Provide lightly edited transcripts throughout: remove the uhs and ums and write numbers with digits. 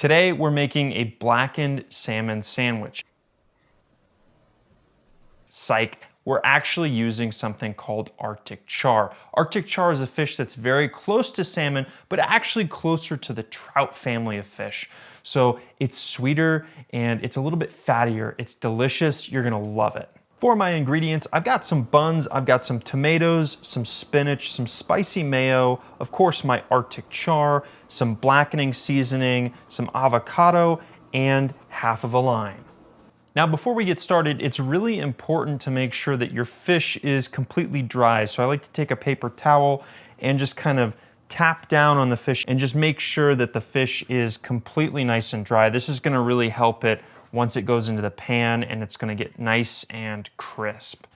Today we're making a blackened salmon sandwich. Psych, we're actually using something called Arctic char. Arctic char is a fish that's very close to salmon, but actually closer to the trout family of fish. So it's sweeter and it's a little bit fattier. It's delicious, you're gonna love it. For my ingredients, I've got some buns, I've got some tomatoes, some spinach, some spicy mayo, of course my Arctic char, some blackening seasoning, some avocado, and half of a lime. Now before we get started, it's really important to make sure that your fish is completely dry. So I like to take a paper towel and just kind of tap down on the fish and just make sure that the fish is completely nice and dry. This is gonna really help it once it goes into the pan, and it's gonna get nice and crisp.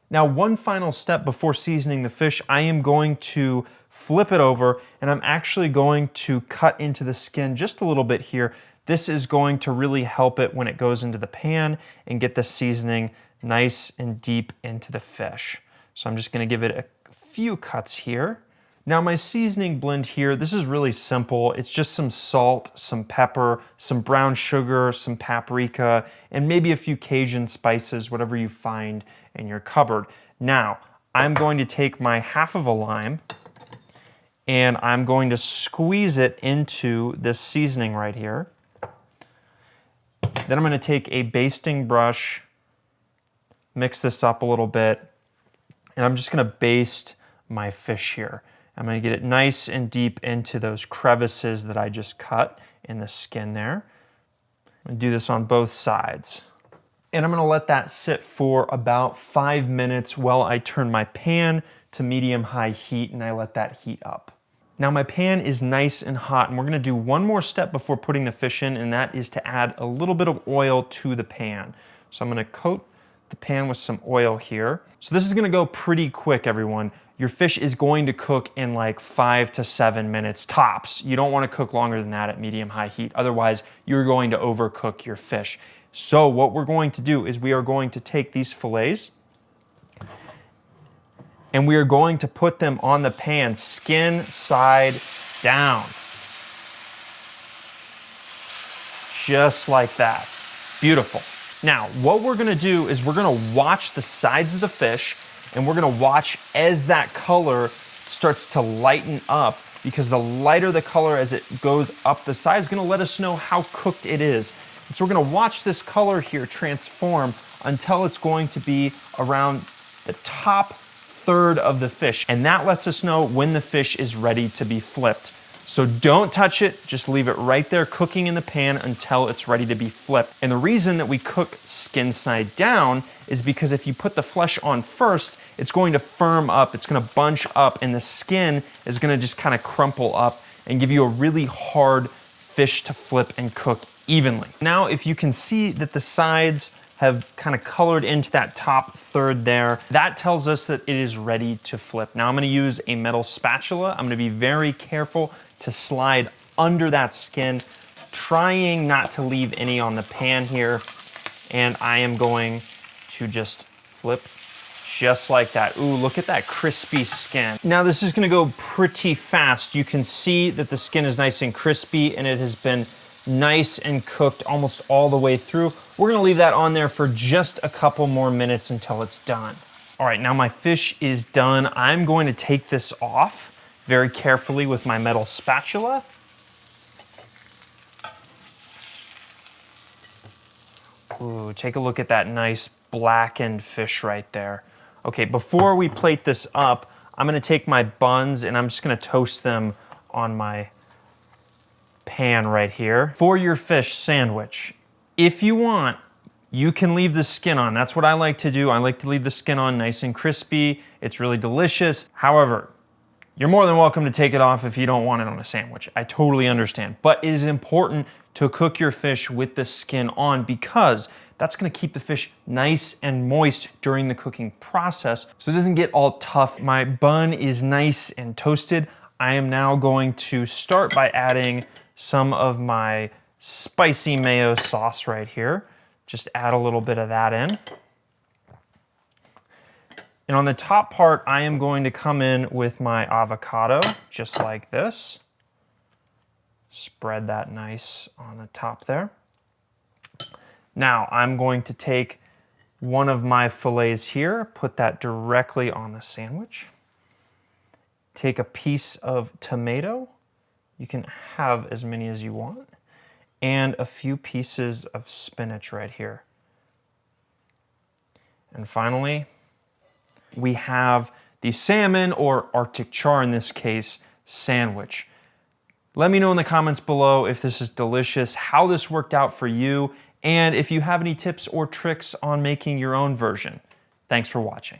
Now, one final step before seasoning the fish, I am going to flip it over and I'm actually going to cut into the skin just a little bit here. This is going to really help it when it goes into the pan and get the seasoning nice and deep into the fish. So I'm just gonna give it a few cuts here. Now my seasoning blend here, this is really simple. It's just some salt, some pepper, some brown sugar, some paprika, and maybe a few Cajun spices, whatever you find in your cupboard. Now, I'm going to take my half of a lime and I'm going to squeeze it into this seasoning right here. Then I'm going to take a basting brush, mix this up a little bit, and I'm just going to baste my fish here. I'm going to get it nice and deep into those crevices that I just cut in the skin there. I'm going to do this on both sides. And I'm going to let that sit for about 5 minutes while I turn my pan to medium-high heat and I let that heat up. Now my pan is nice and hot, and we're going to do one more step before putting the fish in, and that is to add a little bit of oil to the pan. So I'm going to coat the pan with some oil here. So this is going to go pretty quick, everyone. Your fish is going to cook in like 5 to 7 minutes tops. You don't want to cook longer than that at medium-high heat. Otherwise, you're going to overcook your fish. So what we're going to do is we are going to take these fillets and we are going to put them on the pan, skin side down. Just like that. Beautiful. Now, what we're gonna do is we're gonna watch the sides of the fish, and we're gonna watch as that color starts to lighten up, because the lighter the color as it goes up the side is gonna let us know how cooked it is. And so we're gonna watch this color here transform until it's going to be around the top third of the fish. And that lets us know when the fish is ready to be flipped. So don't touch it, just leave it right there cooking in the pan until it's ready to be flipped. And the reason that we cook skin side down is because if you put the flesh on first, it's going to firm up, it's gonna bunch up, and the skin is gonna just kind of crumple up and give you a really hard fish to flip and cook evenly. Now, if you can see that the sides have kind of colored into that top third there, that tells us that it is ready to flip. Now I'm gonna use a metal spatula. I'm gonna be very careful to slide under that skin, trying not to leave any on the pan here. And I am going to just flip just like that. Ooh, look at that crispy skin. Now this is gonna go pretty fast. You can see that the skin is nice and crispy and it has been nice and cooked almost all the way through. We're gonna leave that on there for just a couple more minutes until it's done. All right, now my fish is done. I'm going to take this off very carefully with my metal spatula. Ooh, take a look at that nice blackened fish right there. Okay, before we plate this up, I'm gonna take my buns and I'm just gonna toast them on my pan right here. For your fish sandwich, if you want, you can leave the skin on. That's what I like to do. I like to leave the skin on nice and crispy. It's really delicious. However, you're more than welcome to take it off if you don't want it on a sandwich. I totally understand. But it is important to cook your fish with the skin on, because that's gonna keep the fish nice and moist during the cooking process so it doesn't get all tough. My bun is nice and toasted. I am now going to start by adding some of my spicy mayo sauce right here. Just add a little bit of that in. And on the top part, I am going to come in with my avocado, just like this. Spread that nice on the top there. Now I'm going to take one of my fillets here, put that directly on the sandwich. Take a piece of tomato. You can have as many as you want. And a few pieces of spinach right here. And finally, we have the salmon, or Arctic char in this case, sandwich. Let me know in the comments below if this is delicious, how this worked out for you, and if you have any tips or tricks on making your own version. Thanks for watching.